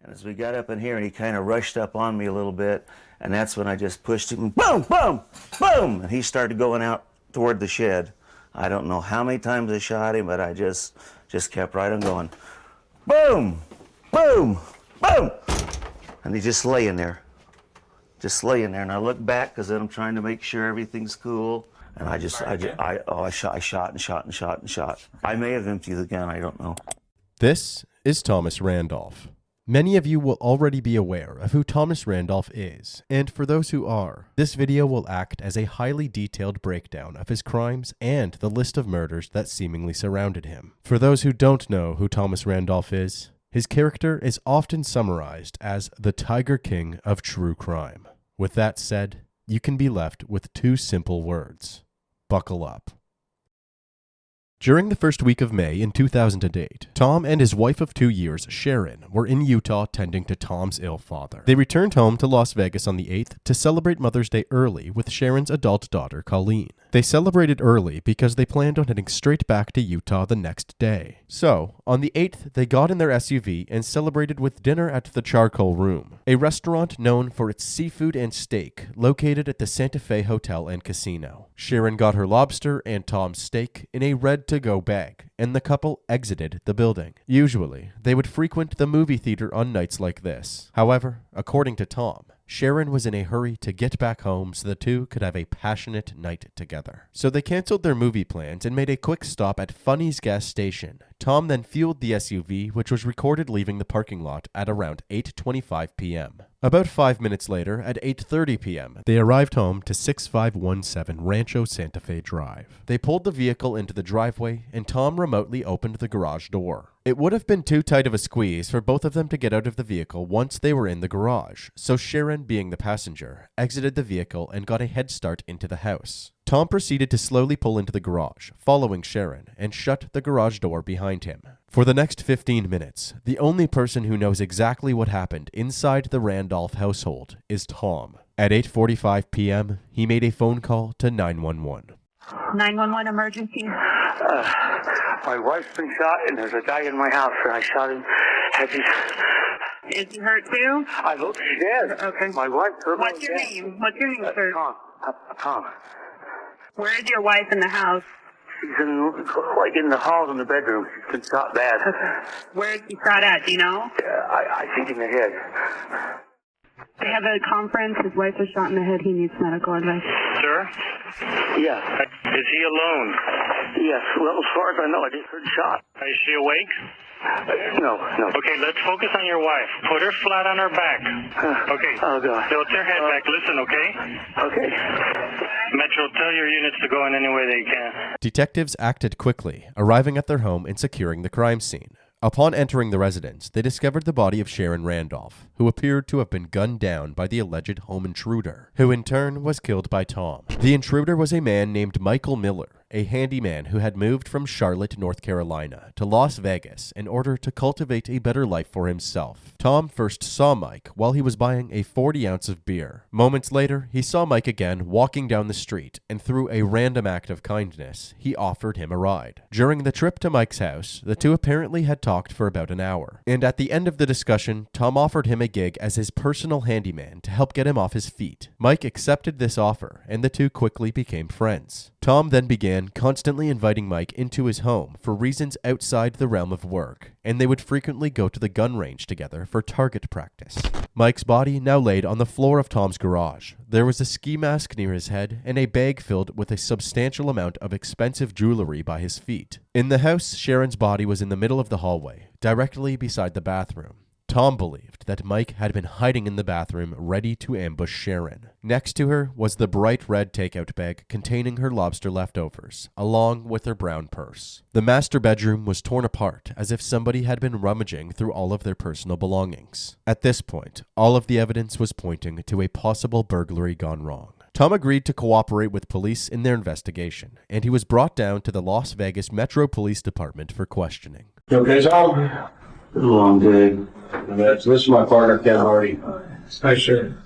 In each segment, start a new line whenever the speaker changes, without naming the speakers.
And as we got up in here, and he kind of rushed up on me a little bit, and that's when I just pushed him, boom, boom, boom, and he started going out toward the shed. I don't know how many times I shot him, but I just kept right on going, boom, boom, boom, and he's just laying there, and I look back because then I'm trying to make sure everything's cool, and I shot. I may have emptied the gun, I don't know.
This is Thomas Randolph. Many of you will already be aware of who Thomas Randolph is, and for those who are, this video will act as a highly detailed breakdown of his crimes and the list of murders that seemingly surrounded him. For those who don't know who Thomas Randolph is, his character is often summarized as the Tiger King of true crime. With that said, you can be left with two simple words: buckle up. During the first week of May in 2008, Tom and his wife of 2 years, Sharon, were in Utah tending to Tom's ill father. They returned home to Las Vegas on the 8th to celebrate Mother's Day early with Sharon's adult daughter, Colleen. They celebrated early because they planned on heading straight back to Utah the next day. So, on the 8th, they got in their SUV and celebrated with dinner at the Charcoal Room, a restaurant known for its seafood and steak located at the Santa Fe Hotel and Casino. Sharon got her lobster and Tom's steak in a ready-to-go bag, and the couple exited the building. Usually, they would frequent the movie theater on nights like this. However, according to Tom, Sharon was in a hurry to get back home so the two could have a passionate night together. So they canceled their movie plans and made a quick stop at Funny's gas station. Tom then fueled the SUV, which was recorded leaving the parking lot at around 8:25 p.m. About 5 minutes later, at 8:30 p.m., they arrived home to 6517 Rancho Santa Fe Drive. They pulled the vehicle into the driveway, and Tom remotely opened the garage door. It would have been too tight of a squeeze for both of them to get out of the vehicle once they were in the garage, so Sharon, being the passenger, exited the vehicle and got a head start into the house. Tom proceeded to slowly pull into the garage, following Sharon, and shut the garage door behind him. For the next 15 minutes, the only person who knows exactly what happened inside the Randolph household is Tom. At 8:45 p.m., he made a phone call to 911.
911 emergency.
My wife's been shot, and there's a guy in my house, and I shot him.
Is he hurt too?
I look dead.
Okay.
My wife's hurt.
What's your name? What's your name, sir?
Tom.
Where is your wife in the house?
She's in the halls in the bedroom. She's been shot bad.
Where is he shot at? Do you know?
I think in the head.
They have a conference. His wife was shot in the head. He needs medical advice.
Sir?
Yes.
Is he alone?
Yes. Well, as far as I know, I just heard shot.
Is she awake?
No.
Okay, let's focus on your wife. Put her flat on her back. Okay.
Oh, God.
Tilt your head back. Listen, okay?
Okay.
Metro, tell your units to go in any way they can.
Detectives acted quickly, arriving at their home and securing the crime scene. Upon entering the residence, they discovered the body of Sharon Randolph, who appeared to have been gunned down by the alleged home intruder, who in turn was killed by Tom. The intruder was a man named Michael Miller, a handyman who had moved from Charlotte, North Carolina to Las Vegas in order to cultivate a better life for himself. Tom first saw Mike while he was buying a 40 ounce of beer. Moments later, he saw Mike again walking down the street, and through a random act of kindness, he offered him a ride. During the trip to Mike's house, the two apparently had talked for about an hour, and at the end of the discussion, Tom offered him a gig as his personal handyman to help get him off his feet. Mike accepted this offer, and the two quickly became friends. Tom then began constantly inviting Mike into his home for reasons outside the realm of work, and they would frequently go to the gun range together for target practice. Mike's body now laid on the floor of Tom's garage. There was a ski mask near his head and a bag filled with a substantial amount of expensive jewelry by his feet. In the house, Sharon's body was in the middle of the hallway, directly beside the bathroom. Tom believed that Mike had been hiding in the bathroom ready to ambush Sharon. Next to her was the bright red takeout bag containing her lobster leftovers, along with her brown purse. The master bedroom was torn apart as if somebody had been rummaging through all of their personal belongings. At this point, all of the evidence was pointing to a possible burglary gone wrong. Tom agreed to cooperate with police in their investigation, and he was brought down to the Las Vegas Metro Police Department for questioning.
Okay, Tom?
It's a long day.
This is my partner, Ken Hardy. Hi, sir.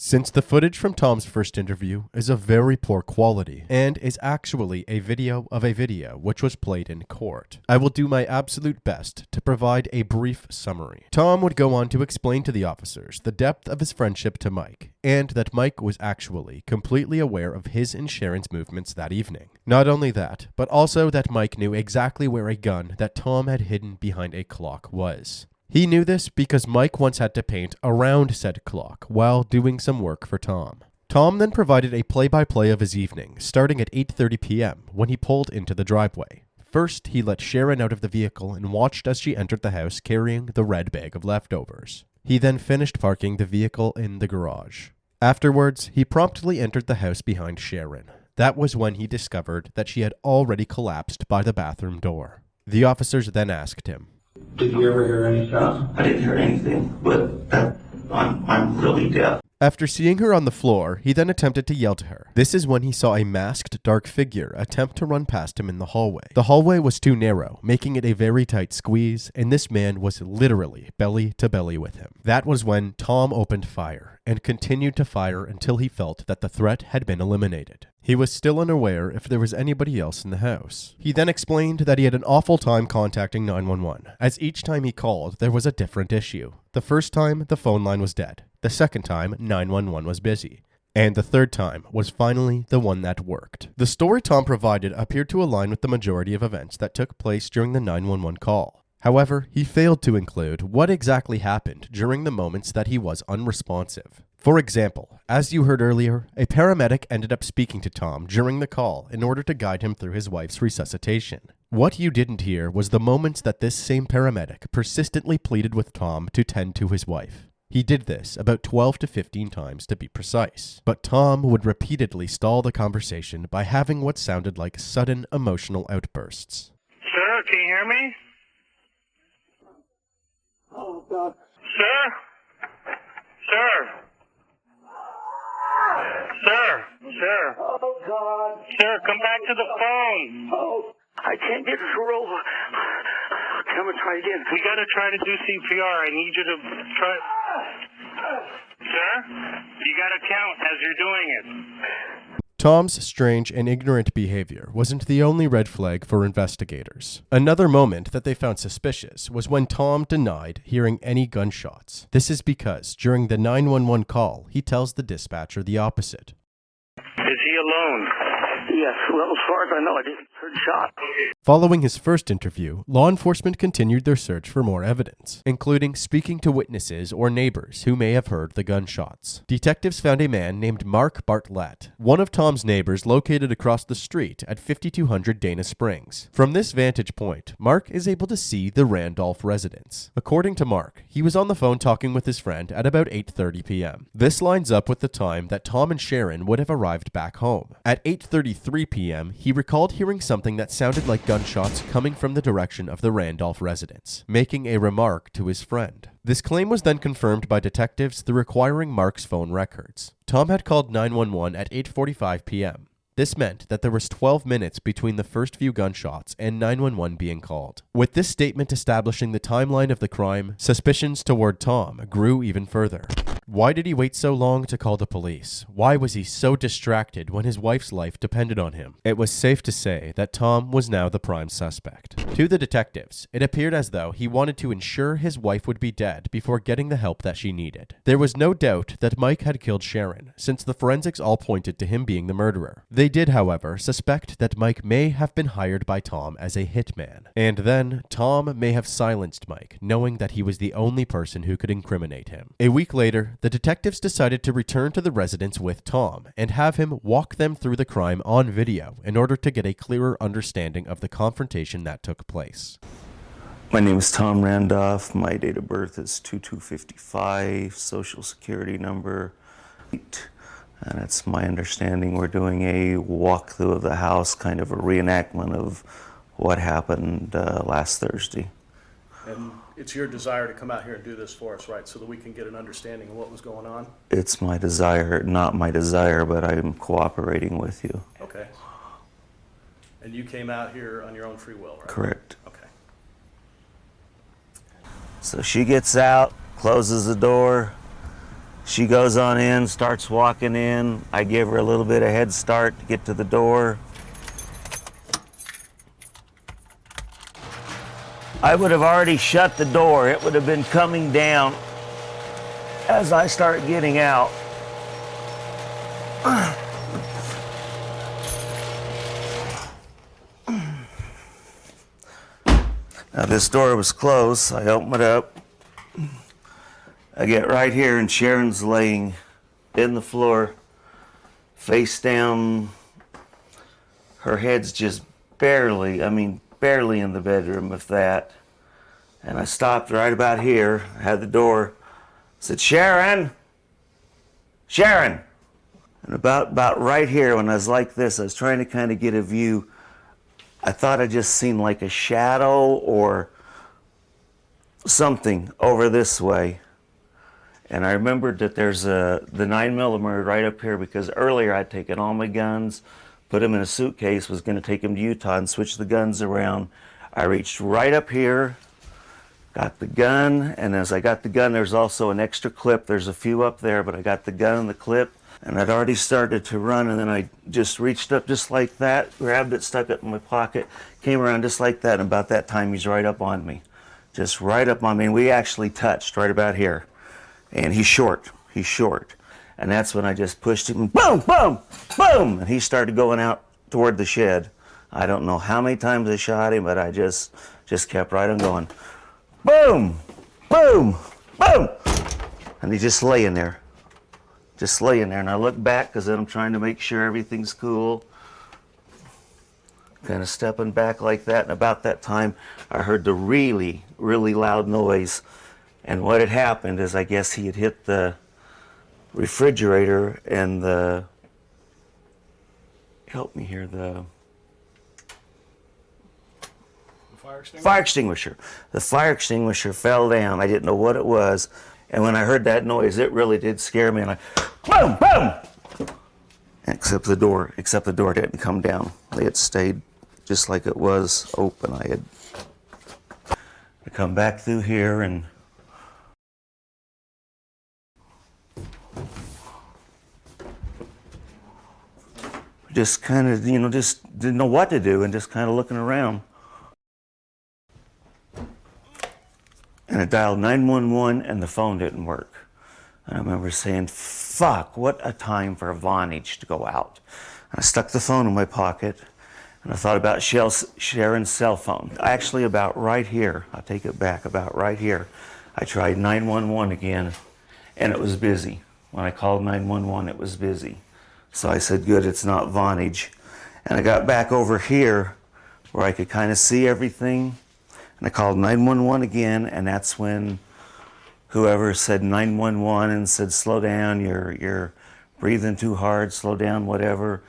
since the footage from Tom's first interview is of very poor quality and is actually a video of a video which was played in court. I will do my absolute best to provide a brief summary. Tom would go on to explain to the officers the depth of his friendship to Mike, and that Mike was actually completely aware of his and Sharon's movements that evening. Not only that, but also that Mike knew exactly where a gun that Tom had hidden behind a clock was. He knew this because Mike once had to paint around said clock while doing some work for Tom. Tom then provided a play-by-play of his evening, starting at 8:30 p.m. when he pulled into the driveway. First, he let Sharon out of the vehicle and watched as she entered the house carrying the red bag of leftovers. He then finished parking the vehicle in the garage. Afterwards, he promptly entered the house behind Sharon. That was when he discovered that she had already collapsed by the bathroom door. The officers then asked him,
"Did you ever hear any shots?"
I didn't hear anything, but I'm really deaf.
After seeing her on the floor, he then attempted to yell to her. This is when he saw a masked dark figure attempt to run past him in the hallway. The hallway was too narrow, making it a very tight squeeze, and this man was literally belly to belly with him. That was when Tom opened fire, and continued to fire until he felt that the threat had been eliminated. He was still unaware if there was anybody else in the house. He then explained that he had an awful time contacting 911, as each time he called, there was a different issue. The first time, the phone line was dead. The second time, 911 was busy. And the third time was finally the one that worked. The story Tom provided appeared to align with the majority of events that took place during the 911 call. However, he failed to include what exactly happened during the moments that he was unresponsive. For example, as you heard earlier, a paramedic ended up speaking to Tom during the call in order to guide him through his wife's resuscitation. What you didn't hear was the moments that this same paramedic persistently pleaded with Tom to tend to his wife. He did this about 12 to 15 times to be precise, but Tom would repeatedly stall the conversation by having what sounded like sudden emotional outbursts.
Sir, can you hear me?
Oh, God.
Sir? Sir? Sir? Sir?
Oh, God.
Sir, come back to the phone.
Oh, I can't get her over. Come and try again.
We gotta try to do CPR. I need you to try. Sir? You gotta count as you're doing it.
Tom's strange and ignorant behavior wasn't the only red flag for investigators. Another moment that they found suspicious was when Tom denied hearing any gunshots. This is because during the 911 call, he tells the dispatcher the opposite.
Is he alone?
Yes, well, as far as I know, I just heard a shot.
Following his first interview, law enforcement continued their search for more evidence, including speaking to witnesses or neighbors who may have heard the gunshots. Detectives found a man named Mark Bartlett, one of Tom's neighbors located across the street at 5200 Dana Springs. From this vantage point, Mark is able to see the Randolph residence. According to Mark, he was on the phone talking with his friend at about 8:30 p.m. This lines up with the time that Tom and Sharon would have arrived back home. At 8:33 p.m., he recalled hearing something that sounded like gunshots coming from the direction of the Randolph residence, making a remark to his friend. This claim was then confirmed by detectives through acquiring Mark's phone records. Tom had called 911 at 8:45 p.m. This meant that there was 12 minutes between the first few gunshots and 911 being called. With this statement establishing the timeline of the crime, suspicions toward Tom grew even further. Why did he wait so long to call the police? Why was he so distracted when his wife's life depended on him? It was safe to say that Tom was now the prime suspect. To the detectives, it appeared as though he wanted to ensure his wife would be dead before getting the help that she needed. There was no doubt that Mike had killed Sharon, since the forensics all pointed to him being the murderer. They did, however, suspect that Mike may have been hired by Tom as a hitman. And then, Tom may have silenced Mike, knowing that he was the only person who could incriminate him. A week later, the detectives decided to return to the residence with Tom and have him walk them through the crime on video in order to get a clearer understanding of the confrontation that took place.
My name is Tom Randolph. My date of birth is 2255, social security number 8. And it's my understanding we're doing a walkthrough of the house, kind of a reenactment of what happened last Thursday.
And it's your desire to come out here and do this for us, right, so that we can get an understanding of what was going on?
It's my desire, not my desire, but I'm cooperating with you.
Okay. And you came out here on your own free will, right?
Correct.
Okay.
So she gets out, closes the door, She goes on in, starts walking in. I give her a little bit of head start to get to the door. I would have already shut the door. It would have been coming down as I start getting out. Now this door was closed, so I open it up. I get right here and Sharon's laying in the floor, face down. Her head's just barely in the bedroom, if that. And I stopped right about here. I had the door. I said, Sharon! Sharon! And about right here, when I was like this, I was trying to kind of get a view. I thought I just seen like a shadow or something over this way. And I remembered that there's the 9mm right up here, because earlier I'd taken all my guns, put them in a suitcase, was going to take them to Utah and switch the guns around. I reached right up here, got the gun, and as I got the gun, there's also an extra clip. There's a few up there, but I got the gun and the clip, and I'd already started to run, and then I just reached up just like that, grabbed it, stuck it in my pocket, came around just like that, and about that time he's right up on me. Just right up on me, and we actually touched right about here. And he's short. And that's when I just pushed him, boom, boom, boom, and he started going out toward the shed. I don't know how many times I shot him, but I just kept right on going. Boom, boom, boom. And he's just laying there. And I look back, because then I'm trying to make sure everything's cool. Kind of stepping back like that, and about that time, I heard the really, really loud noise. And what had happened is, I guess he had hit the refrigerator and the, help me here, the fire extinguisher. The fire extinguisher fell down. I didn't know what it was. And when I heard that noise, it really did scare me. And I, boom, boom! Except the door didn't come down. It stayed just like it was open. I come back through here and just kind of, just didn't know what to do and just kind of looking around. And I dialed 911 and the phone didn't work. And I remember saying, fuck, what a time for a Vonage to go out. And I stuck the phone in my pocket and I thought about Sharon's cell phone. Actually, about right here, I'll take it back, about right here, I tried 911 again and it was busy. When I called 911, it was busy. So I said, good, it's not Vonage. And I got back over here where I could kind of see everything. And I called 911 again, and that's when whoever said 911 and said, slow down, you're breathing too hard, slow down, whatever.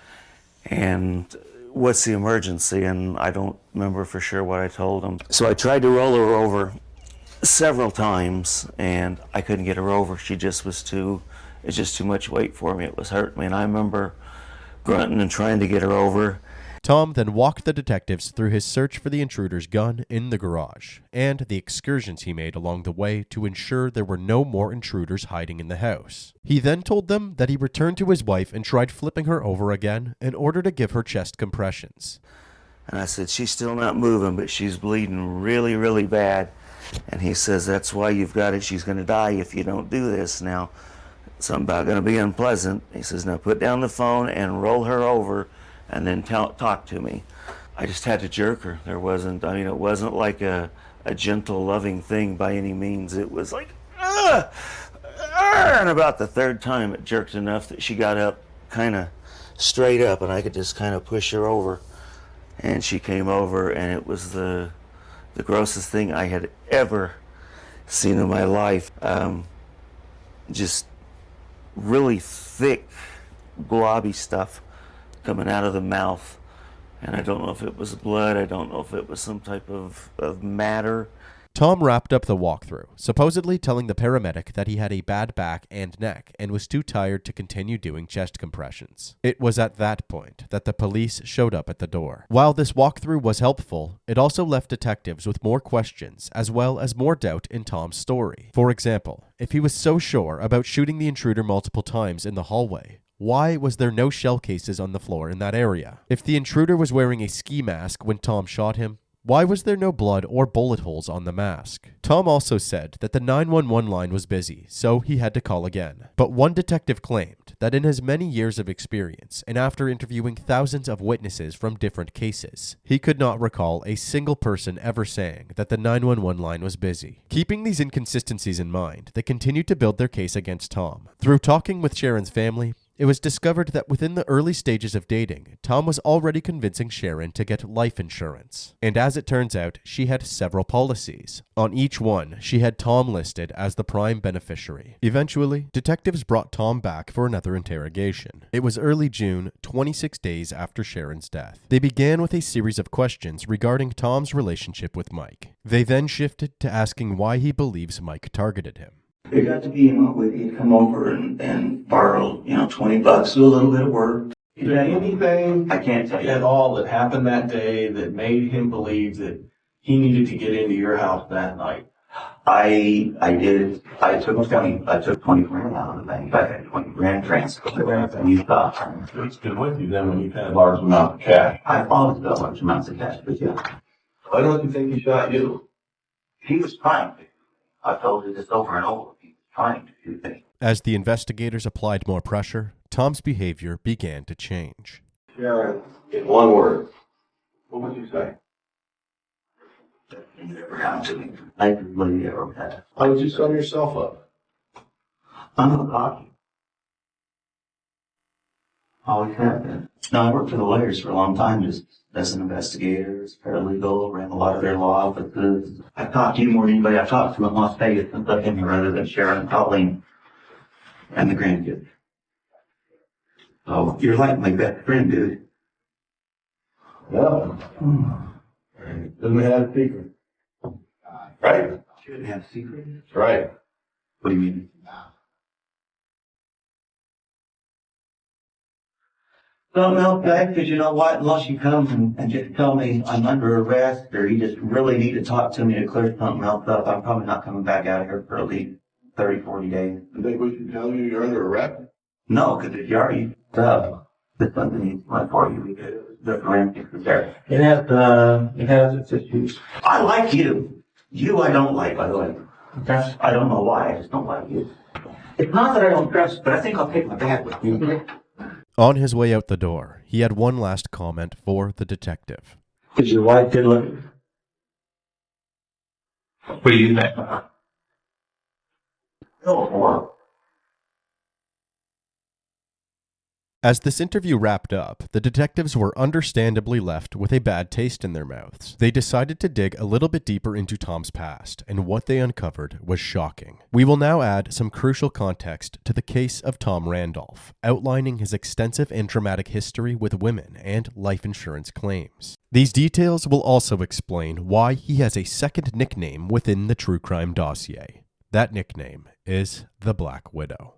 And what's the emergency? And I don't remember for sure what I told them. So I tried to roll her over several times, and I couldn't get her over. She just was it's just too much weight for me. It was hurting me. And I remember grunting and trying to get her over.
Tom then walked the detectives through his search for the intruder's gun in the garage and the excursions he made along the way to ensure there were no more intruders hiding in the house. He then told them that he returned to his wife and tried flipping her over again in order to give her chest compressions.
And I said, she's still not moving, but she's bleeding really, really bad. And he says, that's why you've got it. She's going to die if you don't do this. Now, something about going to be unpleasant. He says, now put down the phone and roll her over and then talk to me. I just had to jerk her. It wasn't like a gentle, loving thing by any means. It was like, and about the third time it jerked enough that she got up kind of straight up and I could just kind of push her over. And she came over, and it was the grossest thing I had ever seen in my life. Just really thick, globby stuff coming out of the mouth. And I don't know if it was blood, I don't know if it was some type of matter.
Tom wrapped up the walkthrough, supposedly telling the paramedic that he had a bad back and neck and was too tired to continue doing chest compressions. It was at that point that the police showed up at the door. While this walkthrough was helpful, it also left detectives with more questions as well as more doubt in Tom's story. For example, if he was so sure about shooting the intruder multiple times in the hallway, why was there no shell cases on the floor in that area? If the intruder was wearing a ski mask when Tom shot him, why was there no blood or bullet holes on the mask? Tom also said that the 911 line was busy, so he had to call again. But one detective claimed that in his many years of experience, and after interviewing thousands of witnesses from different cases, he could not recall a single person ever saying that the 911 line was busy. Keeping these inconsistencies in mind, they continued to build their case against Tom. Through talking with Sharon's family, it was discovered that within the early stages of dating, Tom was already convincing Sharon to get life insurance. And as it turns out, she had several policies. On each one, she had Tom listed as the prime beneficiary. Eventually, detectives brought Tom back for another interrogation. It was early June, 26 days after Sharon's death. They began with a series of questions regarding Tom's relationship with Mike. They then shifted to asking why he believes Mike targeted him.
It got to be, where he'd come over and borrow, $20, do a little bit of work.
Is there anything
I can't tell you.
at all that happened that day that made him believe that he needed to get into your house that night?
I did. I took 20 grand out of the bank. I had 20 grand transfer. And you thought
He's been with you then when you've had large amounts of cash.
I've always got large amounts of cash, but yeah,
Why don't you think he shot you?
he was trying to. I told you this over and over. He was trying to do things.
As the investigators applied more pressure, Tom's behavior began to change.
Sharon, in one word, what would you say?
It never happened to me. I really ever had.
How would you sum yourself up?
I'm not cocky. Always have been. Now, I worked for the lawyers for a long time, just as an investigator, as paralegal, ran a lot of their law offices. I've talked to you more than anybody I've talked to in Las Vegas since I've been here, rather than Sharon, Colleen, and the grandkids. Oh, you're like my best friend, dude.
No. Doesn't have a secret. Right?
Shouldn't have secrets.
That's right.
What do you mean? Something else, guys, because you know what? Unless you come and just tell me I'm under arrest, or you just really need to talk to me to clear something else up, I'm probably not coming back out of here for at least 30, 40 days.
You think we should tell you you're under arrest?
No, because if you already this something went for you, because the forensics is there.
It has its issues.
I like you. You I don't like, by the way.
Okay.
I don't know why, I just don't like you. It's not that I don't trust you, but I think I'll take my bag with me.
On his way out the door, he had one last comment for the detective.
Is your wife good looking?
What do you think? Oh,
As this interview wrapped up, the detectives were understandably left with a bad taste in their mouths. They decided to dig a little bit deeper into Tom's past, and what they uncovered was shocking. We will now add some crucial context to the case of Tom Randolph, outlining his extensive and traumatic history with women and life insurance claims. These details will also explain why he has a second nickname within the Truecrime dossier. That nickname is the Black Widow.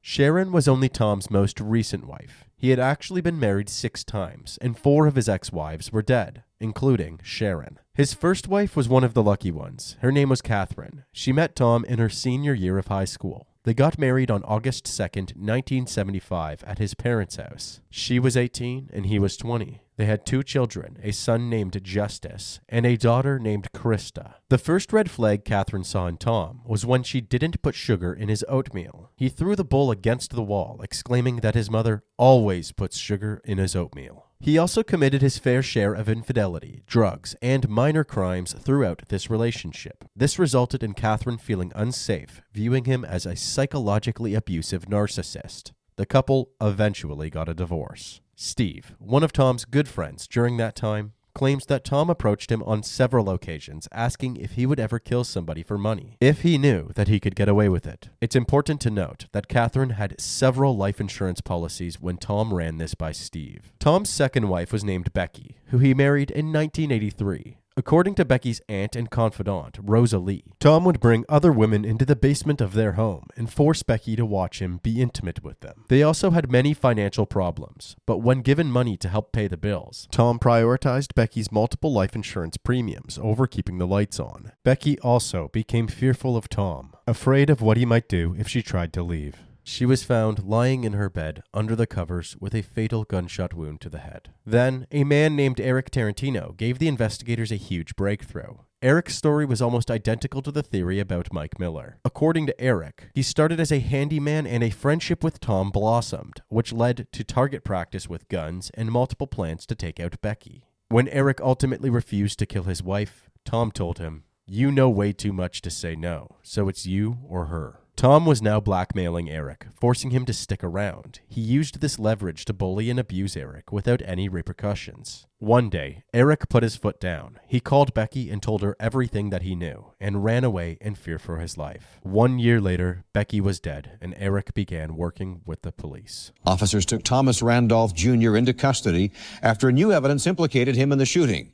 Sharon was only Tom's most recent wife. He had actually been married 6 times, and 4 of his ex-wives were dead, including Sharon. His first wife was one of the lucky ones. Her name was Catherine. She met Tom in her senior year of high school. They got married on August 2nd, 1975 at his parents' house. She was 18 and he was 20. They had 2 children, a son named Justice and a daughter named Krista. The first red flag Catherine saw in Tom was when she didn't put sugar in his oatmeal. He threw the bowl against the wall, exclaiming that his mother always puts sugar in his oatmeal. He also committed his fair share of infidelity, drugs, and minor crimes throughout this relationship. This resulted in Catherine feeling unsafe, viewing him as a psychologically abusive narcissist. The couple eventually got a divorce. Steve, one of Tom's good friends during that time, claims that Tom approached him on several occasions asking if he would ever kill somebody for money, if he knew that he could get away with it. It's important to note that Catherine had several life insurance policies when Tom ran this by Steve. Tom's second wife was named Becky, who he married in 1983. According to Becky's aunt and confidant, Rosa Lee, Tom would bring other women into the basement of their home and force Becky to watch him be intimate with them. They also had many financial problems, but when given money to help pay the bills, Tom prioritized Becky's multiple life insurance premiums over keeping the lights on. Becky also became fearful of Tom, afraid of what he might do if she tried to leave. She was found lying in her bed under the covers with a fatal gunshot wound to the head. Then, a man named Eric Tarantino gave the investigators a huge breakthrough. Eric's story was almost identical to the theory about Mike Miller. According to Eric, he started as a handyman and a friendship with Tom blossomed, which led to target practice with guns and multiple plans to take out Becky. When Eric ultimately refused to kill his wife, Tom told him, "You know way too much to say no, so it's you or her." Tom was now blackmailing Eric, forcing him to stick around. He used this leverage to bully and abuse Eric without any repercussions. One day, Eric put his foot down. He called Becky and told her everything that he knew, and ran away in fear for his life. 1 year later, Becky was dead, and Eric began working with the police.
Officers took Thomas Randolph Jr. into custody after new evidence implicated him in the shooting.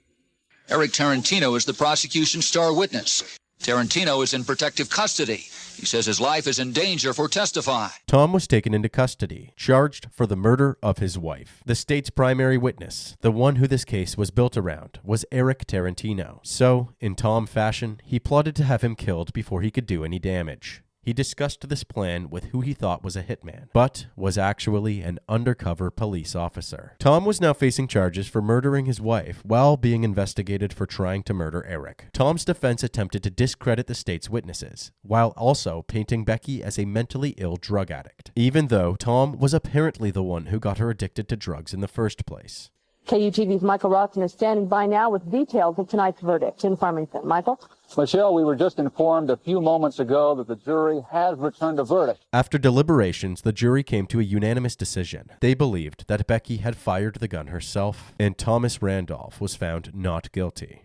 Eric Tarantino is the prosecution's star witness. Tarantino is in protective custody. He says his life is in danger for testifying.
Tom was taken into custody, charged for the murder of his wife. The state's primary witness, the one who this case was built around, was Eric Tarantino. So, in Tom fashion, he plotted to have him killed before he could do any damage. He discussed this plan with who he thought was a hitman, but was actually an undercover police officer. Tom was now facing charges for murdering his wife while being investigated for trying to murder Eric. Tom's defense attempted to discredit the state's witnesses, while also painting Becky as a mentally ill drug addict, even though Tom was apparently the one who got her addicted to drugs in the first place.
KUTV's Michael Rothman is standing by now with details of tonight's verdict in Farmington. Michael?
Michelle, we were just informed a few moments ago that the jury has returned a verdict.
After deliberations, the jury came to a unanimous decision. They believed that Becky had fired the gun herself, and Thomas Randolph was found not guilty.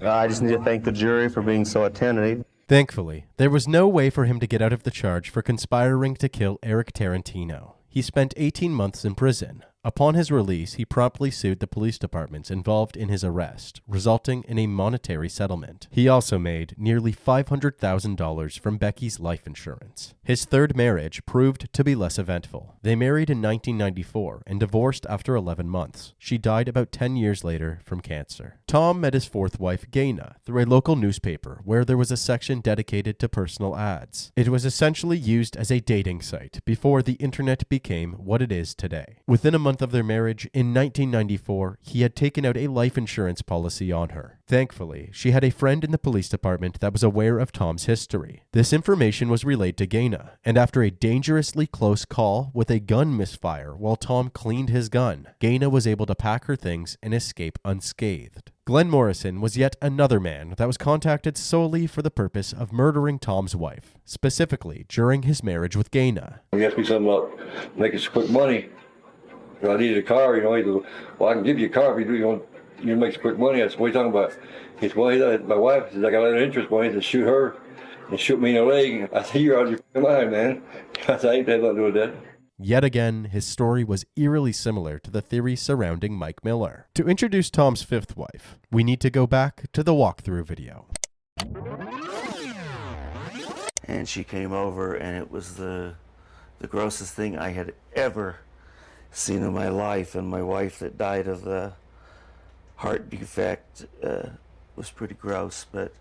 I just need to thank the jury for being so attentive.
Thankfully, there was no way for him to get out of the charge for conspiring to kill Eric Tarantino. He spent 18 months in prison. Upon his release, he promptly sued the police departments involved in his arrest, resulting in a monetary settlement. He also made nearly $500,000 from Becky's life insurance. His third marriage proved to be less eventful. They married in 1994 and divorced after 11 months. She died about 10 years later from cancer. Tom met his fourth wife, Gaina, through a local newspaper where there was a section dedicated to personal ads. It was essentially used as a dating site before the internet became what it is today. Within a month of their marriage, in 1994, he had taken out a life insurance policy on her. Thankfully, she had a friend in the police department that was aware of Tom's history. This information was relayed to Gaina, and after a dangerously close call with a gun misfire while Tom cleaned his gun, Gaina was able to pack her things and escape unscathed. Glenn Morrison was yet another man that was contacted solely for the purpose of murdering Tom's wife, specifically during his marriage with Gaina.
He asked me something about making some quick money. I needed a car, he goes, well, I can give you a car if you make some quick money. I said, what are you talking about? He said, well, my wife says, I got a lot of interest money to shoot her and shoot me in the leg. I said, you're out of your mind, man. I said, I ain't had nothing to do with that.
Yet again, his story was eerily similar to the theory surrounding Mike Miller. To introduce Tom's fifth wife, we need to go back to the walkthrough video.
And she came over, and it was the grossest thing I had ever seen in my life. And my wife that died of the heart defect was pretty gross, but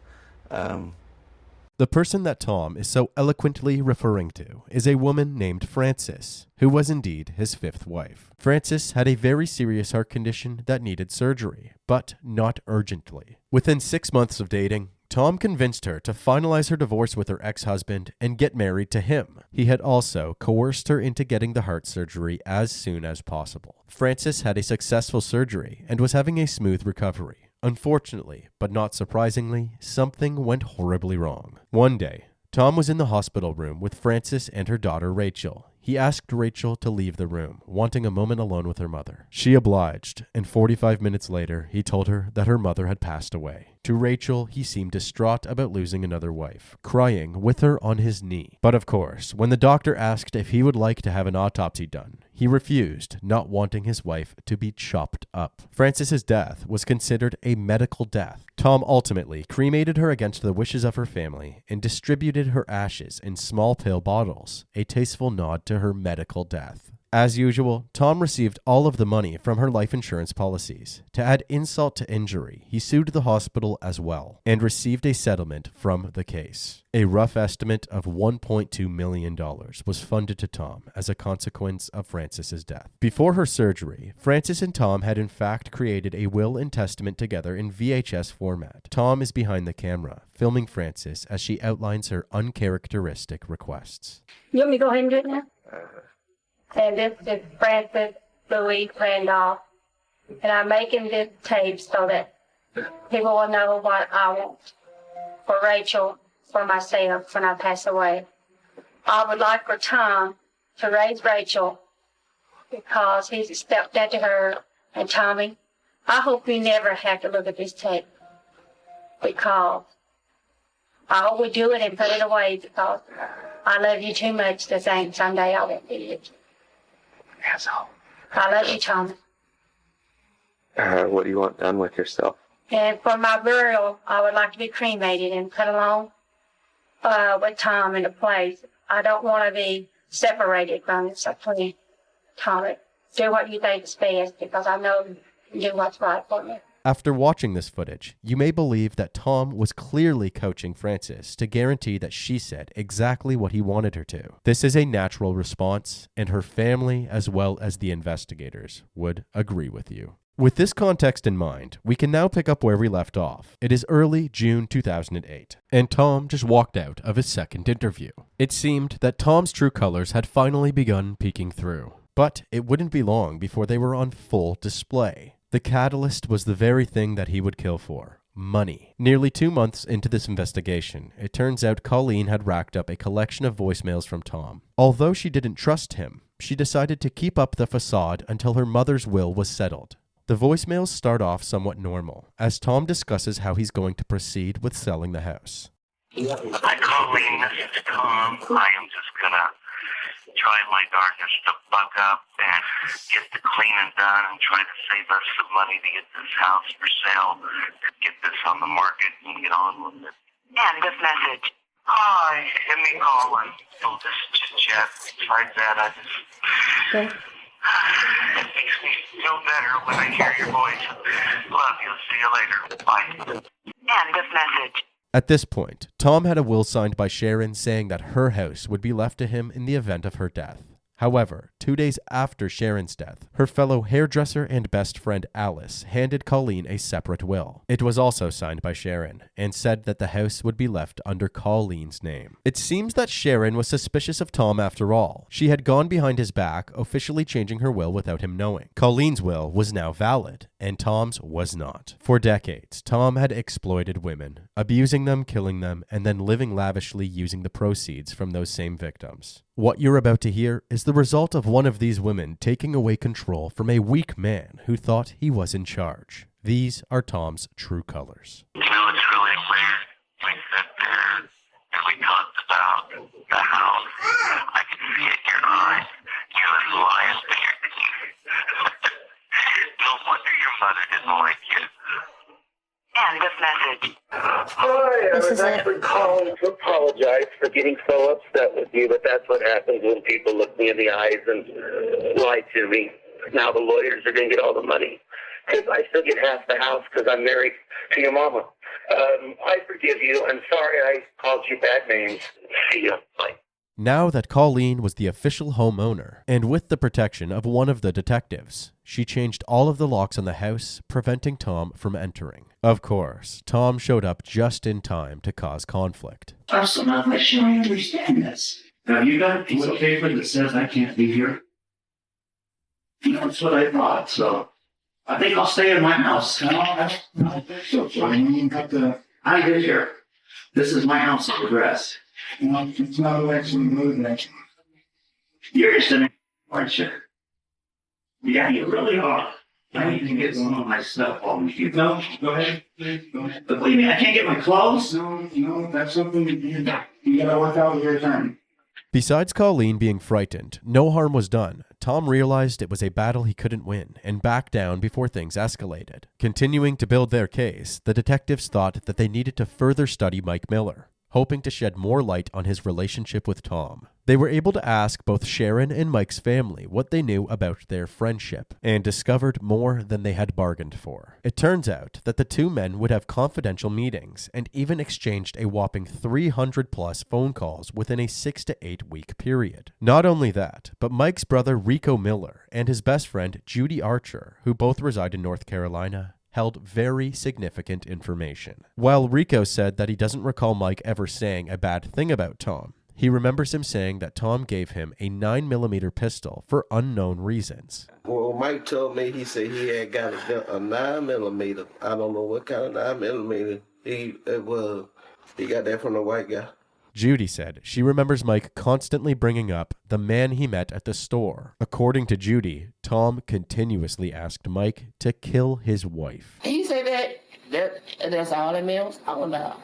the person that Tom is so eloquently referring to is a woman named Frances, who was indeed his fifth wife. Frances had a very serious heart condition that needed surgery, but not urgently. Within 6 months of dating, Tom convinced her to finalize her divorce with her ex-husband and get married to him. He had also coerced her into getting the heart surgery as soon as possible. Frances had a successful surgery and was having a smooth recovery. Unfortunately, but not surprisingly, something went horribly wrong. One day, Tom was in the hospital room with Frances and her daughter Rachel. he asked Rachel to leave the room, wanting a moment alone with her mother. She obliged, and 45 minutes later, he told her that her mother had passed away. To Rachel, he seemed distraught about losing another wife, crying with her on his knee. But of course, when the doctor asked if he would like to have an autopsy done, he refused, not wanting his wife to be chopped up. Francis's death was considered a medical death. Tom ultimately cremated her against the wishes of her family and distributed her ashes in small pill bottles, a tasteful nod to her medical death. As usual, Tom received all of the money from her life insurance policies. To add insult to injury, he sued the hospital as well and received a settlement from the case. A rough estimate of $1.2 million was funded to Tom as a consequence of Francis's death. Before her surgery, Francis and Tom had in fact created a will and testament together in VHS format. Tom is behind the camera, filming Francis as she outlines her uncharacteristic requests.
You want me to go ahead and do it now? And this is Francis Louis Randolph. And I'm making this tape so that people will know what I want for Rachel, for myself when I pass away. I would like for Tom to raise Rachel because he's a stepdad to her. And Tommy, I hope you never have to look at this tape because I hope we do it and put it away because I love you too much to think someday I won't be it.
Asshole.
I love you, Tommy.
What do you want done with yourself?
And for my burial, I would like to be cremated and put along with Tom in a place. I don't want to be separated from it, so please, Tommy, do what you think is best because I know you do what's right for me.
After watching this footage, you may believe that Tom was clearly coaching Francis to guarantee that she said exactly what he wanted her to. This is a natural response, and her family, as well as the investigators, would agree with you. With this context in mind, we can now pick up where we left off. It is early June 2008, and Tom just walked out of his second interview. It seemed that Tom's true colors had finally begun peeking through, but it wouldn't be long before they were on full display. The catalyst was the very thing that he would kill for: money. Nearly 2 months into this investigation, it turns out Colleen had racked up a collection of voicemails from Tom. Although she didn't trust him, she decided to keep up the facade until her mother's will was settled. The voicemails start off somewhat normal, as Tom discusses how he's going to proceed with selling the house.
Hi, Colleen, this is Tom. I am just gonna try my darndest to buck up and get the cleaning done and try to save us some money to get this house for sale, to get this on the market and get on with it.
End of message.
Hi, give me a call and we'll just chit-chat. Besides that, I just... It makes me feel better when I hear your voice. Love you. See you later. Bye.
End of message.
At this point, Tom had a will signed by Sharon saying that her house would be left to him in the event of her death. However, 2 days after Sharon's death, her fellow hairdresser and best friend Alice handed Colleen a separate will. It was also signed by Sharon and said that the house would be left under Colleen's name. It seems that Sharon was suspicious of Tom after all. She had gone behind his back, officially changing her will without him knowing. Colleen's will was now valid, and Tom's was not. For decades, Tom had exploited women, abusing them, killing them, and then living lavishly using the proceeds from those same victims. What you're about to hear is the result of one of these women taking away control from a weak man who thought he was in charge. These are Tom's true colors.
You know, it's really weird. We sat there and we talked about the house. I can see it in your eyes. You was lying there. No wonder your mother didn't like you.
End of message.
Hi, I was actually calling to apologize for getting so upset with you, but that's what happens when people look me in the eyes and lie to me. Now the lawyers are going to get all the money. Because I still get half the house because I'm married to your mama. I forgive you. I'm sorry I called you bad names. See ya. Bye.
Now that Colleen was the official homeowner, and with the protection of one of the detectives, she changed all of the locks on the house, preventing Tom from entering. Of course, Tom showed up just in time to cause conflict.
I'm still not quite sure I understand this. Have you got a piece of paper that says I can't be here? That's what I thought, so I think I'll stay in my house. No, I don't think so. So I mean, I live here. This is my house address. No, it's not actually moving. You're just an aren't you? Yeah, you really are. I need to get some of my stuff on you. No, go ahead. Go ahead. But what do you mean, I can't get my clothes? No, that's something you gotta work out with your attorney.
Besides Colleen being frightened, no harm was done. Tom realized it was a battle he couldn't win and backed down before things escalated. Continuing to build their case, the detectives thought that they needed to further study Mike Miller, hoping to shed more light on his relationship with Tom. They were able to ask both Sharon and Mike's family what they knew about their friendship, and discovered more than they had bargained for. It turns out that the two men would have confidential meetings, and even exchanged a whopping 300+ phone calls within a 6 to 8 week period. Not only that, but Mike's brother Rico Miller and his best friend Judy Archer, who both reside in North Carolina, held very significant information. While Rico said that he doesn't recall Mike ever saying a bad thing about Tom, he remembers him saying that Tom gave him a 9mm pistol for unknown reasons.
Well, Mike told me, he said he had got a 9mm. I don't know what kind of 9mm. He got that from the white guy.
Judy said she remembers Mike constantly bringing up the man he met at the store. According to Judy, Tom continuously asked Mike to kill his wife.
He said that's all it means. All about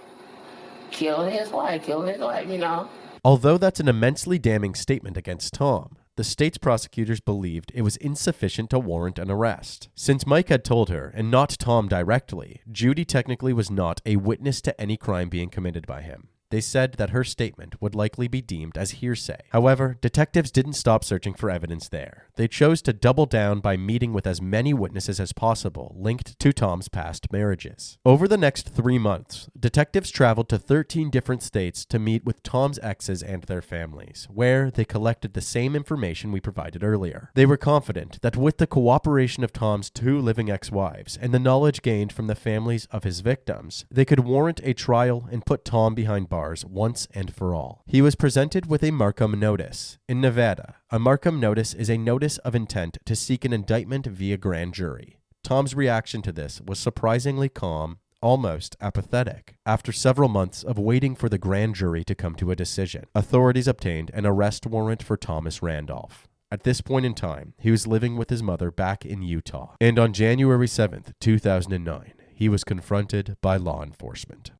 killing his wife, you know.
Although that's an immensely damning statement against Tom, the state's prosecutors believed it was insufficient to warrant an arrest. Since Mike had told her, and not Tom directly, Judy technically was not a witness to any crime being committed by him. They said that her statement would likely be deemed as hearsay. However, detectives didn't stop searching for evidence there. They chose to double down by meeting with as many witnesses as possible linked to Tom's past marriages. Over the next 3 months, detectives traveled to 13 different states to meet with Tom's exes and their families, where they collected the same information we provided earlier. They were confident that with the cooperation of Tom's 2 living ex-wives and the knowledge gained from the families of his victims, they could warrant a trial and put Tom behind bars once and for all. He was presented with a Markham notice. In Nevada, a Markham notice is a notice of intent to seek an indictment via grand jury. Tom's reaction to this was surprisingly calm, almost apathetic. After several months of waiting for the grand jury to come to a decision, authorities obtained an arrest warrant for Thomas Randolph. At this point in time, he was living with his mother back in Utah, and on January 7th, 2009, he was confronted by law enforcement.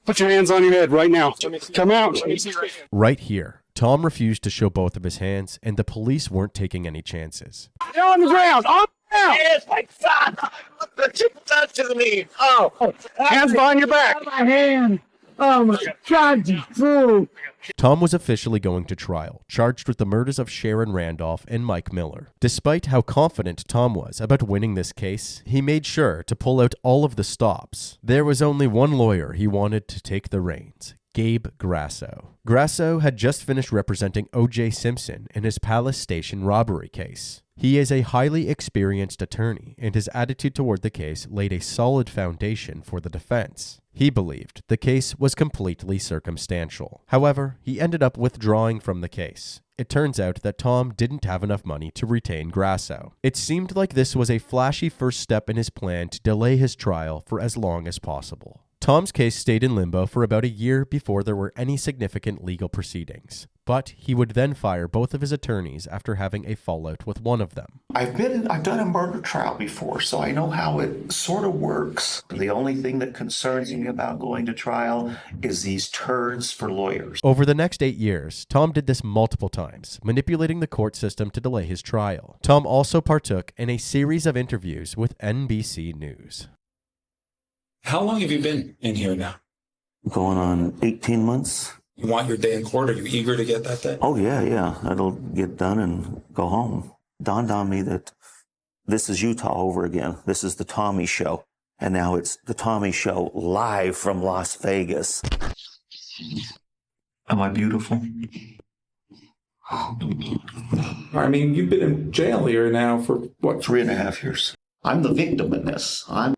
Put your hands on your head right now. Come out.
Right here, Tom refused to show both of his hands, and the police weren't taking any chances.
You're on the ground. On the ground.
Yes, my son. What you done to me? Oh.
Hands behind your back.
My hand. Oh, my God, you fool.
Tom was officially going to trial, charged with the murders of Sharon Randolph and Mike Miller. Despite how confident Tom was about winning this case, he made sure to pull out all of the stops. There was only one lawyer he wanted to take the reins: Gabe Grasso. Grasso had just finished representing O.J. Simpson in his Palace Station robbery case. He is a highly experienced attorney, and his attitude toward the case laid a solid foundation for the defense. He believed the case was completely circumstantial. However, he ended up withdrawing from the case. It turns out that Tom didn't have enough money to retain Grasso. It seemed like this was a flashy first step in his plan to delay his trial for as long as possible. Tom's case stayed in limbo for about a year before there were any significant legal proceedings, but he would then fire both of his attorneys after having a fallout with one of them.
I've done a murder trial before, so I know how it sort of works. The only thing that concerns me about going to trial is these turns for lawyers.
Over the next 8 years, Tom did this multiple times, manipulating the court system to delay his trial. Tom also partook in a series of interviews with NBC News.
How long have you been in here now?
Going on 18 months.
You want your day in court? Are you eager to get that day?
Oh, yeah. That'll get done and go home. Dawned on me that this is Utah over again. This is the Tommy Show. And now it's the Tommy Show live from Las Vegas.
Am I beautiful?
I mean, you've been in jail here now for what?
3.5 years. I'm the victim in this. I'm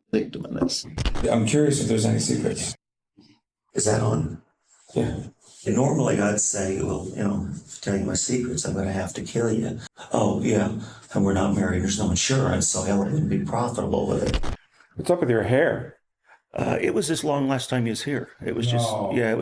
I'm curious if there's any secrets.
Is that on?
Yeah.
Normally I'd say, well, to tell you my secrets, I'm going to have to kill you. Oh, yeah. And we're not married. There's no insurance, so hell, it wouldn't be profitable with it.
What's up with your hair?
It was this long last time he was here. It was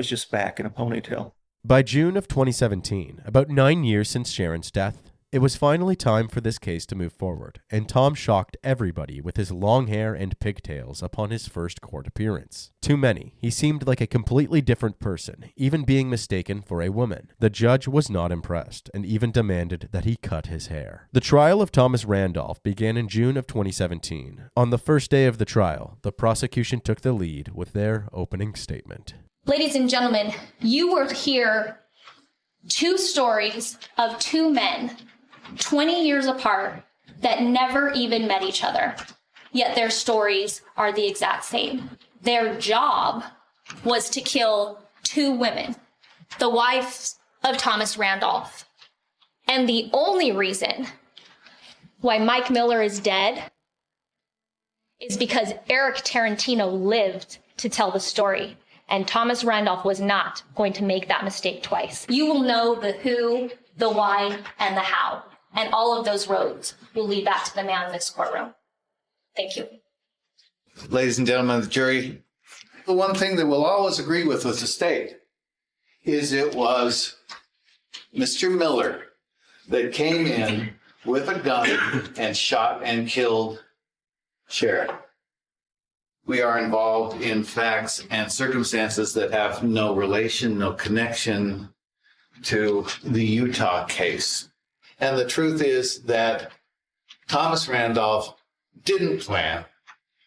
just back in a ponytail.
By June of 2017, about 9 years since Sharon's death, it was finally time for this case to move forward, and Tom shocked everybody with his long hair and pigtails upon his first court appearance. To many, he seemed like a completely different person, even being mistaken for a woman. The judge was not impressed, and even demanded that he cut his hair. The trial of Thomas Randolph began in June of 2017. On the first day of the trial, the prosecution took the lead with their opening statement.
Ladies and gentlemen, you will hear two stories of two men 20 years apart that never even met each other, yet their stories are the exact same. Their job was to kill two women, the wives of Thomas Randolph. And the only reason why Mike Miller is dead is because Eric Tarantino lived to tell the story, and Thomas Randolph was not going to make that mistake twice. You will know the who, the why, and the how. And all of those roads will lead back to the man in this courtroom. Thank you.
Ladies and gentlemen of the jury, the one thing that we'll always agree with the state is it was Mr. Miller that came in with a gun and shot and killed Sharon. We are involved in facts and circumstances that have no relation, no connection to the Utah case. And the truth is that Thomas Randolph didn't plan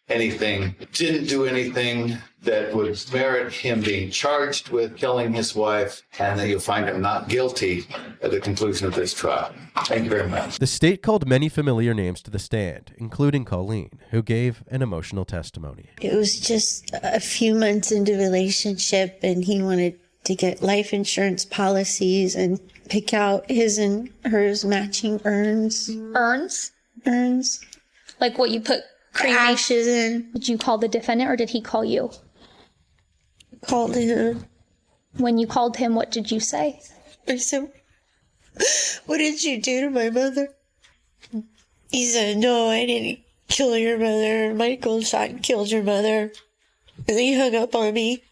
anything, didn't do anything that would merit him being charged with killing his wife, and that you'll find him not guilty at the conclusion of this trial. Thank you very much.
The state called many familiar names to the stand, including Colleen, who gave an emotional testimony.
It was just a few months into the relationship, and he wanted to get life insurance policies and pick out his and hers matching urns.
Urns?
Urns.
Like what you put
ashes in.
Did you call the defendant or did he call you?
Called him.
When you called him, what did you say?
I said, "What did you do to my mother?" He said, "No, I didn't kill your mother. Michael shot and killed your mother." And he hung up on me.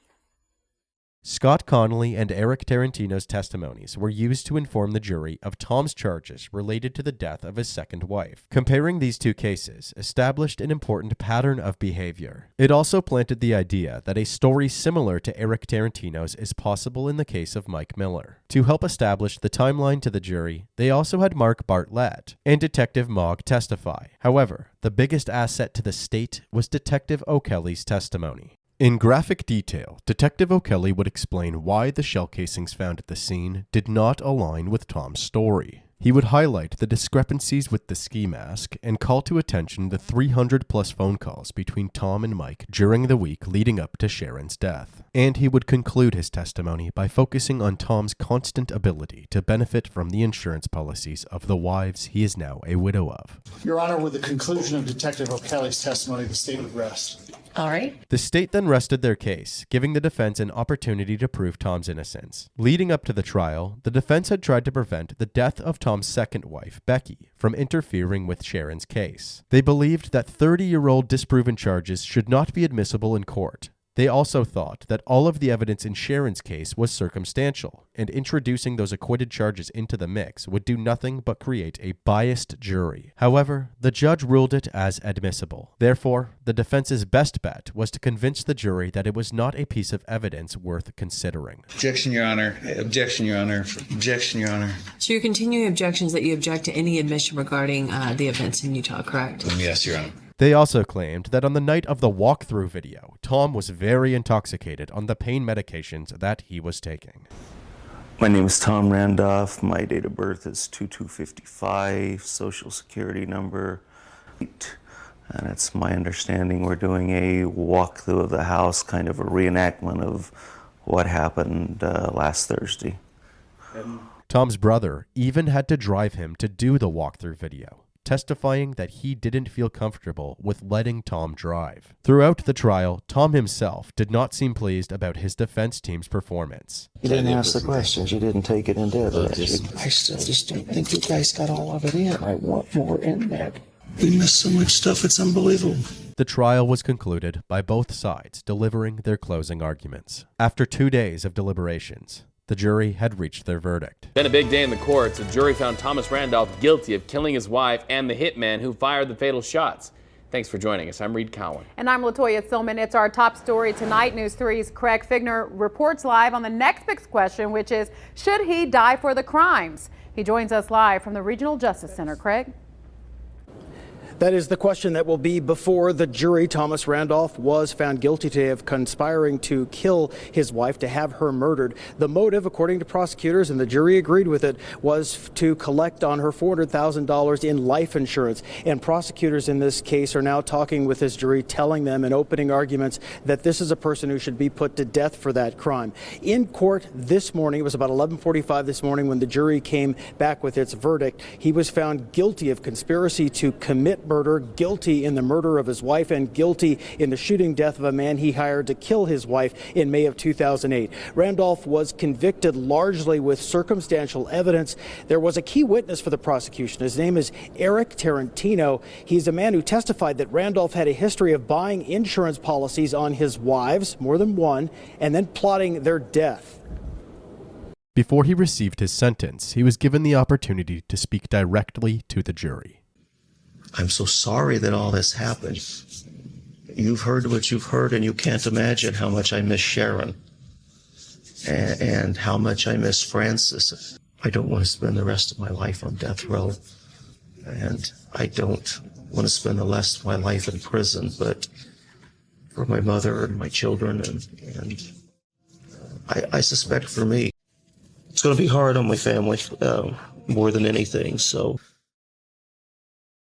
Scott Connolly and Eric Tarantino's testimonies were used to inform the jury of Tom's charges related to the death of his second wife. Comparing these two cases established an important pattern of behavior. It also planted the idea that a story similar to Eric Tarantino's is possible in the case of Mike Miller. To help establish the timeline to the jury, they also had Mark Bartlett and Detective Mogg testify. However, the biggest asset to the state was Detective O'Kelly's testimony. In graphic detail, Detective O'Kelly would explain why the shell casings found at the scene did not align with Tom's story. He would highlight the discrepancies with the ski mask and call to attention the 300+ phone calls between Tom and Mike during the week leading up to Sharon's death. And he would conclude his testimony by focusing on Tom's constant ability to benefit from the insurance policies of the wives he is now a widow of.
Your Honor, with the conclusion of Detective O'Kelly's testimony, the state would rest.
All right.
The state then rested their case, giving the defense an opportunity to prove Tom's innocence. Leading up to the trial, the defense had tried to prevent the death of Tom's second wife, Becky, from interfering with Sharon's case. They believed that 30-year-old disproven charges should not be admissible in court. They also thought that all of the evidence in Sharon's case was circumstantial, and introducing those acquitted charges into the mix would do nothing but create a biased jury. However, the judge ruled it as admissible. Therefore, the defense's best bet was to convince the jury that it was not a piece of evidence worth considering.
Objection, Your Honor. Objection, Your Honor. Objection, Your Honor.
So you're continuing objections that you object to any admission regarding the events in Utah, correct?
Yes, Your Honor.
They also claimed that on the night of the walkthrough video, Tom was very intoxicated on the pain medications that he was taking.
My name is Tom Randolph. My date of birth is 2255, social security number 8. And it's my understanding we're doing a walkthrough of the house, kind of a reenactment of what happened last Thursday.
Tom's brother even had to drive him to do the walkthrough video, testifying that he didn't feel comfortable with letting Tom drive. Throughout the trial, Tom himself did not seem pleased about his defense team's performance.
You didn't ask the questions. You didn't take it into evidence.
I still just don't think you guys got all of it in. I want more in there. We missed so much stuff, it's unbelievable.
The trial was concluded by both sides delivering their closing arguments. After 2 days of deliberations, The jury had reached their verdict.
Been a big day in the courts. A jury found Thomas Randolph guilty of killing his wife and the hitman who fired the fatal shots. Thanks for joining us. I'm Reed Cowan.
And I'm Latoya Silman. It's our top story tonight. News 3's Craig Figner reports live on the next big question, which is, should he die for the crimes? He joins us live from the Regional Justice Center. Craig?
That is the question that will be before the jury. Thomas Randolph was found guilty today of conspiring to kill his wife, to have her murdered. The motive, according to prosecutors, and the jury agreed with it, was to collect on her $400,000 in life insurance. And prosecutors in this case are now talking with this jury, telling them in opening arguments that this is a person who should be put to death for that crime. In court this morning, it was about 11:45 this morning when the jury came back with its verdict. He was found guilty of conspiracy to commit murder, guilty in the murder of his wife, and guilty in the shooting death of a man he hired to kill his wife in May of 2008. Randolph was convicted largely with circumstantial evidence. There was a key witness for the prosecution. His name is Eric Tarantino. He's a man who testified that Randolph had a history of buying insurance policies on his wives, more than one, and then plotting their death.
Before he received his sentence, he was given the opportunity to speak directly to the jury.
I'm so sorry that all this happened. You've heard what you've heard, and you can't imagine how much I miss Sharon and how much I miss Francis. I don't want to spend the rest of my life on death row, and I don't want to spend the rest of my life in prison, but for my mother and my children, and I suspect for me, it's going to be hard on my family more than anything, so.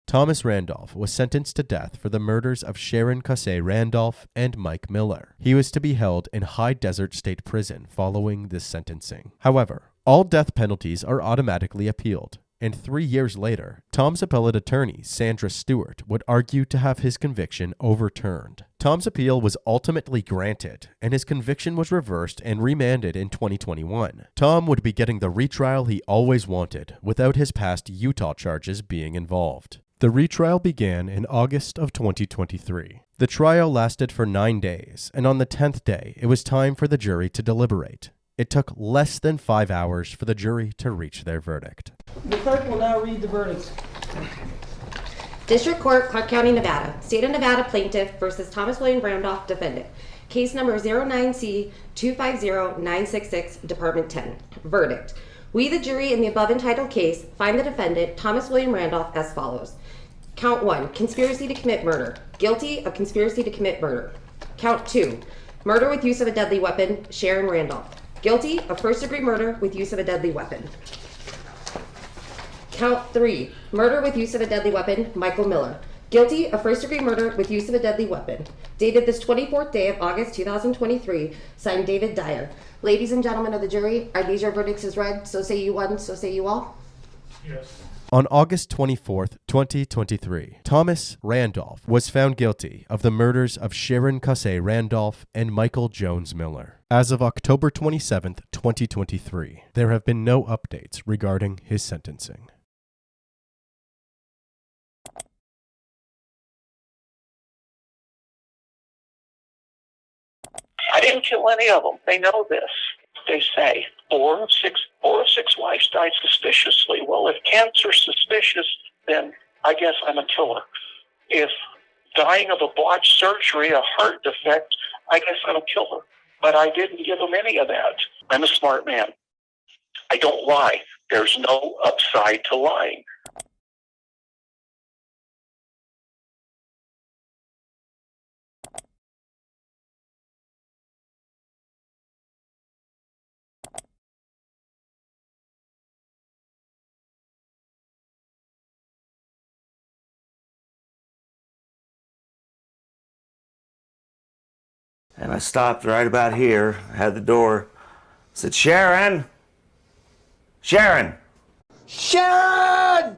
Thomas Randolph was sentenced to death for the murders of Sharon Cassay Randolph and Mike Miller. He was to be held in High Desert State Prison following this sentencing. However, all death penalties are automatically appealed, and 3 years later, Tom's appellate attorney, Sandra Stewart, would argue to have his conviction overturned. Tom's appeal was ultimately granted, and his conviction was reversed and remanded in 2021. Tom would be getting the retrial he always wanted, without his past Utah charges being involved. The retrial began in August of 2023. The trial lasted for 9 days, and on the 10th day, it was time for the jury to deliberate. It took less than 5 hours for the jury to reach their verdict.
The clerk will now read the verdict.
District Court, Clark County, Nevada. State of Nevada plaintiff versus Thomas William Randolph, defendant. Case number 09C250966, Department 10. Verdict. We, the jury in the above entitled case, find the defendant, Thomas William Randolph, as follows. Count 1, conspiracy to commit murder. Guilty of conspiracy to commit murder. Count 2, murder with use of a deadly weapon, Sharon Randolph. Guilty of first-degree murder with use of a deadly weapon. Count 3, murder with use of a deadly weapon, Michael Miller. Guilty of first-degree murder with use of a deadly weapon. Dated this 24th day of August 2023, signed David Dyer. Ladies and gentlemen of the jury, are these your verdicts as read? So say you one, so say you all?
Yes. On August 24th, 2023, Thomas Randolph was found guilty of the murders of Sharon Cassay Randolph and Michael Jones Miller. As of October 27th, 2023, there have been no updates regarding his sentencing.
I didn't kill any of them. They know this. They say 4 of 6 wives died suspiciously. Well, if cancer's suspicious, then I guess I'm a killer. If dying of a botched surgery, a heart defect, I guess I'm a killer. But I didn't give them any of that. I'm a smart man. I don't lie. There's no upside to lying.
And I stopped right about here, had the door, said, Sharon! Sharon!
Sharon!